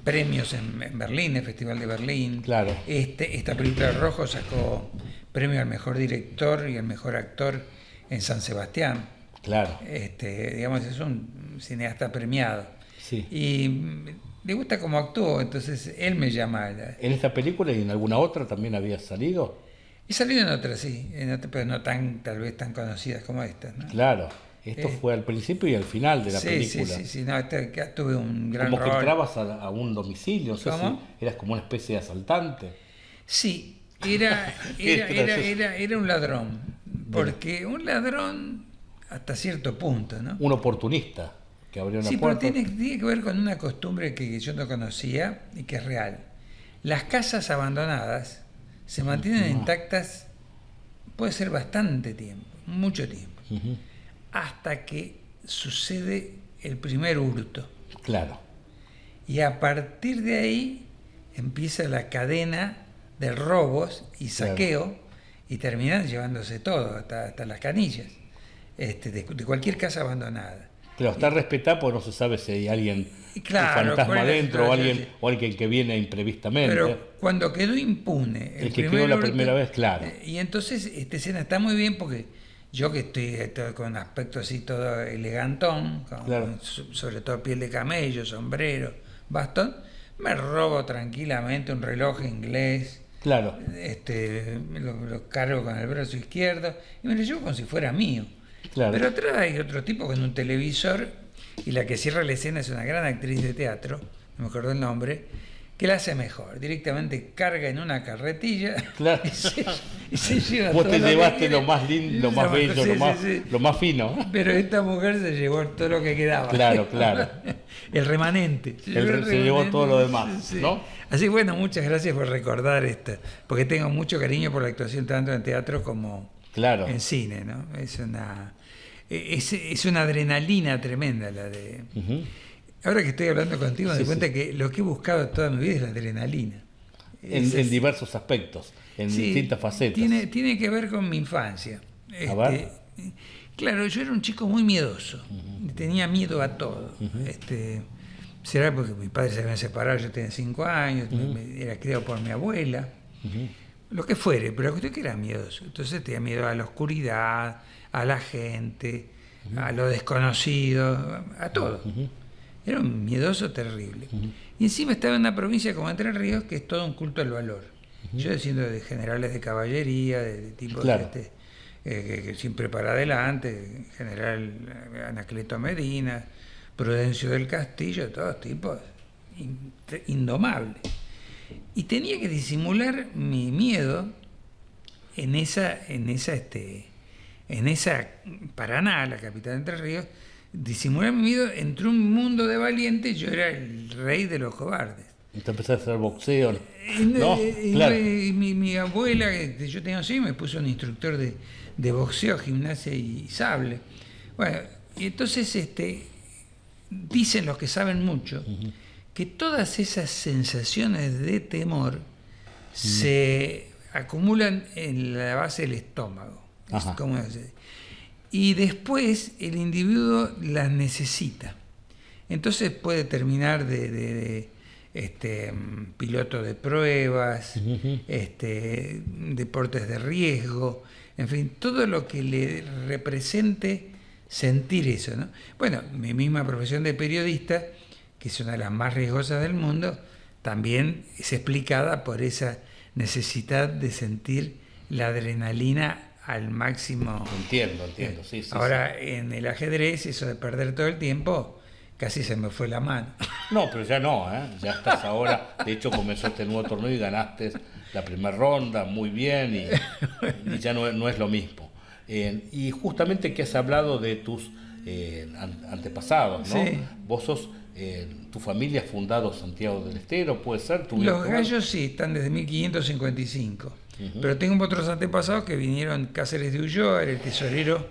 premios en Berlín, el Festival de Berlín. Claro. Esta película Rojo sacó premio al mejor director y al mejor actor en San Sebastián. Claro. Digamos, es un cineasta premiado. Sí. Y le gusta cómo actuó, entonces él me llama. ¿En esta película y en alguna otra también habías salido? He salido en otras, sí, pero no tal vez tan conocidas como estas, ¿no? Claro, esto fue al principio y al final de la película. Sí, no, tuve un gran como rol. Que entrabas a un domicilio, o sea, eras como una especie de asaltante. Sí, era un ladrón, porque un ladrón hasta cierto punto, ¿no? Un oportunista. Que abrió una puerta. Pero tiene que ver con una costumbre que yo no conocía y que es real. Las casas abandonadas se mantienen intactas, puede ser bastante tiempo, mucho tiempo, hasta que sucede el primer hurto. Claro. Y a partir de ahí empieza la cadena de robos y saqueo, y terminan llevándose todo, hasta las canillas, de cualquier casa abandonada. Pero está respetada porque no se sabe si hay alguien, un fantasma adentro o alguien que viene imprevistamente. Pero cuando quedó impune el que quedó la primera vez, claro. Y entonces esta escena está muy bien porque yo que estoy con aspecto así todo elegantón, sobre todo piel de camello, sombrero, bastón, me robo tranquilamente un reloj inglés. Claro. Lo cargo con el brazo izquierdo y me lo llevo como si fuera mío. Claro. Pero atrás hay otro tipo con un televisor y la que cierra la escena es una gran actriz de teatro, no me acuerdo el nombre, que la hace mejor. Directamente carga en una carretilla y se lleva Vos todo te lo llevaste que lo más lindo, lo más bello, lo más fino. Pero esta mujer se llevó todo lo que quedaba. Claro. El remanente. Se llevó todo lo demás, ¿no? Así que bueno, muchas gracias por recordar esto, porque tengo mucho cariño por la actuación tanto en teatro como en cine, ¿no? es una adrenalina tremenda la de... Ahora que estoy hablando contigo me doy cuenta que lo que he buscado toda mi vida es la adrenalina. En diversos aspectos, en distintas facetas. Tiene que ver con mi infancia. A ver. Claro, yo era un chico muy miedoso, tenía miedo a todo. Será porque mis padres se habían separado, yo tenía 5 años, era criado por mi abuela, lo que fuere, pero la cuestión es que era miedoso. Entonces tenía miedo a la oscuridad, a la gente, a lo desconocido, a todo. Era un miedoso terrible. Y encima estaba en una provincia como Entre Ríos, que es todo un culto al valor. Yo siendo de generales de caballería, de tipos que siempre para adelante, general Anacleto Medina, Prudencio del Castillo, todos tipos indomables. Y tenía que disimular mi miedo en esa Paraná, la capital de Entre Ríos, disimular mi miedo entre un mundo de valientes. Yo era el rey de los cobardes. Y te empezaste a hacer boxeo, ¿no? Claro. Y mi abuela, yo tenía 11 años, me puso un instructor de boxeo, gimnasia y sable. Bueno, y entonces dicen los que saben mucho que todas esas sensaciones de temor se acumulan en la base del estómago. Y después el individuo las necesita. Entonces puede terminar de piloto de pruebas, deportes de riesgo, en fin, todo lo que le represente sentir eso, ¿no? Bueno, mi misma profesión de periodista, que es una de las más riesgosas del mundo, también es explicada por esa necesidad de sentir la adrenalina al máximo. Entiendo, sí. Ahora, en el ajedrez, eso de perder todo el tiempo, casi se me fue la mano. No, pero ya no, ya estás ahora. De hecho, comenzó este nuevo torneo y ganaste la primera ronda muy bien y ya no es lo mismo. Y justamente que has hablado de tus antepasados, ¿no? Sí. Vos sos, tu familia ha fundado Santiago del Estero, ¿puede ser? Los gallos sí, están desde 1555. Pero tengo otros antepasados que vinieron. Cáceres de Ulloa, era el tesorero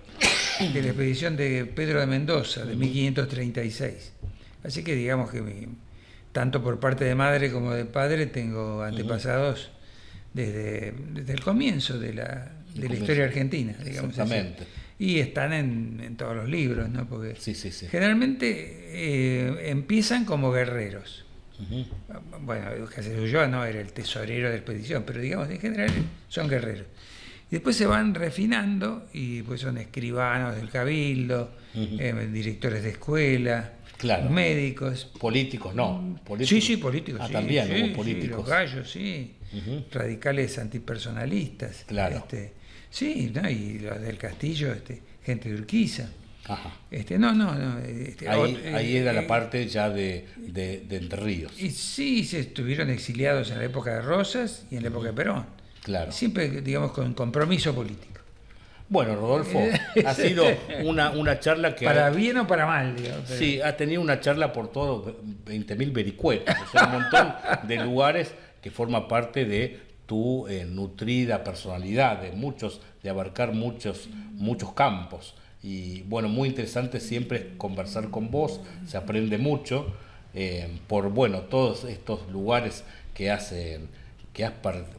de la expedición de Pedro de Mendoza, de 1536. Así que digamos que tanto por parte de madre como de padre tengo antepasados desde el comienzo de la historia argentina, digamos. Exactamente. Así. Y están en todos los libros, ¿no? Porque sí. generalmente empiezan como guerreros. Bueno, Cáceres de Ulloa no era el tesorero de la expedición, pero digamos, en general son guerreros. Y después se van refinando y pues son escribanos del cabildo, directores de escuela, médicos. Políticos, ¿no? ¿Políticos? Sí, políticos. Sí, también hubo políticos. Sí, los gallos, sí. Radicales antipersonalistas. Claro. Sí, ¿no? Y los del Castillo, gente de Urquiza. Ajá. Ahí era la parte ya de Entre Ríos. Y sí, se estuvieron exiliados en la época de Rosas y en la época de Perón. Claro. Siempre, digamos, con compromiso político. Bueno, Rodolfo, ha sido una charla que... Para bien o para mal, digamos. Pero... Sí, ha tenido una charla por todos 20.000 vericuetos, o sea, un montón de lugares que forma parte de tu nutrida personalidad, de abarcar muchos campos. Y bueno, muy interesante siempre conversar con vos, se aprende mucho por todos estos lugares que has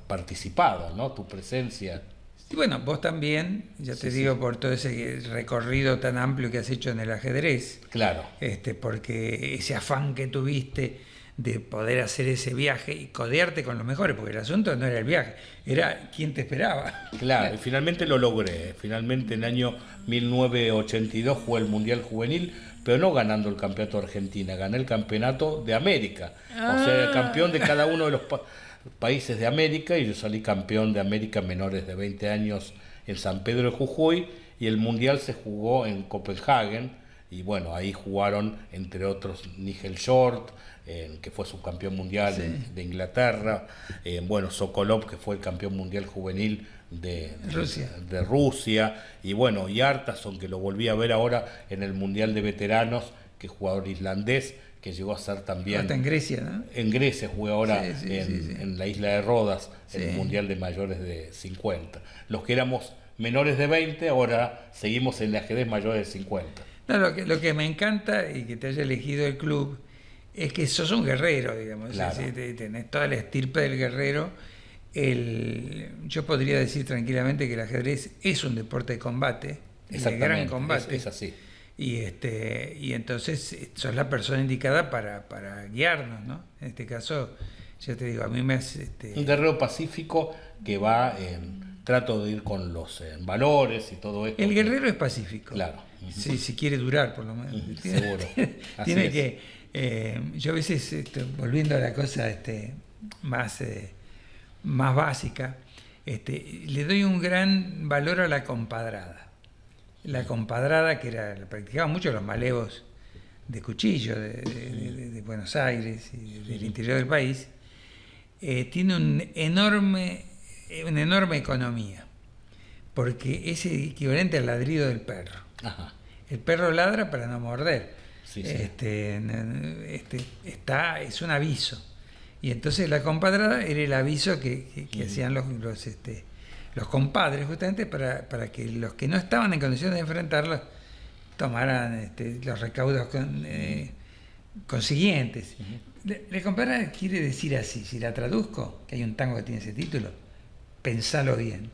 participado, ¿no? Tu presencia. Y bueno, vos también, ya te digo, por todo ese recorrido tan amplio que has hecho en el ajedrez. Claro. Porque ese afán que tuviste de poder hacer ese viaje y codearte con los mejores, porque el asunto no era el viaje, era quién te esperaba. Claro, y finalmente lo logré. Finalmente en el año 1982 jugué el Mundial Juvenil, pero no ganando el campeonato de Argentina, gané el campeonato de América. O sea, el campeón de cada uno de los países de América, y yo salí campeón de América menores de 20 años en San Pedro de Jujuy, y el Mundial se jugó en Copenhague, y bueno, ahí jugaron entre otros Nigel Short, que fue subcampeón mundial de Inglaterra, Sokolov, que fue el campeón mundial juvenil de Rusia, y bueno, y Artason, que lo volví a ver ahora en el Mundial de Veteranos, que es jugador islandés, que llegó a ser también... Hasta en Grecia, ¿no? En Grecia jugué ahora en la isla de Rodas, en el Mundial de mayores de 50. Los que éramos menores de 20, ahora seguimos en el ajedrez mayores de 50. No, lo que me encanta y que te haya elegido el club es que sos un guerrero, digamos. Claro. Es decir, tenés toda la estirpe del guerrero. Yo podría decir tranquilamente que el ajedrez es un deporte de combate, de gran combate. Es así. Y entonces sos la persona indicada para guiarnos, ¿no? En este caso, ya te digo, a mí me hace... Un guerrero pacífico que va trato de ir con los valores y todo esto. El guerrero es pacífico. Claro. Si quiere durar, por lo menos. Seguro. Tiene que... yo a veces, volviendo a la cosa más básica, le doy un gran valor a la compadrada. La compadrada, que la practicaban mucho los malevos de Cuchillo, de Buenos Aires y del interior del país, tiene una enorme economía, porque es equivalente al ladrido del perro. Ajá. El perro ladra para no morder. Sí. Es un aviso. Y entonces la compadrada era el aviso que hacían los compadres, justamente para que los que no estaban en condiciones de enfrentarlos tomaran los recaudos consiguientes. La compadrada quiere decir así, si la traduzco, que hay un tango que tiene ese título, pensalo bien.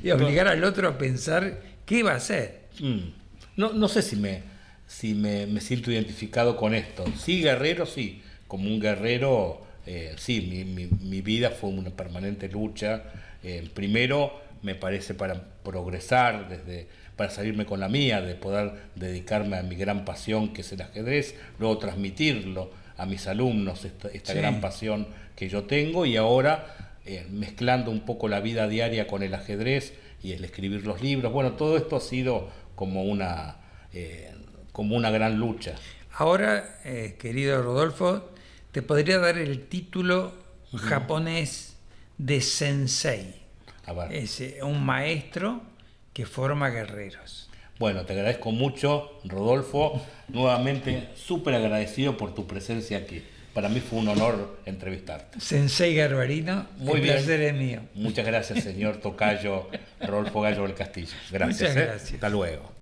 Y obligar al otro a pensar qué va a hacer. No sé si me siento identificado con esto. Sí, guerrero, sí. Como un guerrero, sí, mi vida fue una permanente lucha. Primero, me parece, para progresar, para salirme con la mía, de poder dedicarme a mi gran pasión, que es el ajedrez, luego transmitirlo a mis alumnos, esta gran pasión que yo tengo, y ahora mezclando un poco la vida diaria con el ajedrez y el escribir los libros. Bueno, todo esto ha sido como una gran lucha. Ahora, querido Rodolfo, te podría dar el título japonés de sensei. A ver. Es un maestro que forma guerreros. Bueno, te agradezco mucho, Rodolfo. Nuevamente, súper agradecido por tu presencia aquí. Para mí fue un honor entrevistarte. Sensei Garbarino, el placer es mío. Muchas gracias, señor tocayo Rodolfo Gallo del Castillo. Gracias. Muchas gracias. Hasta luego.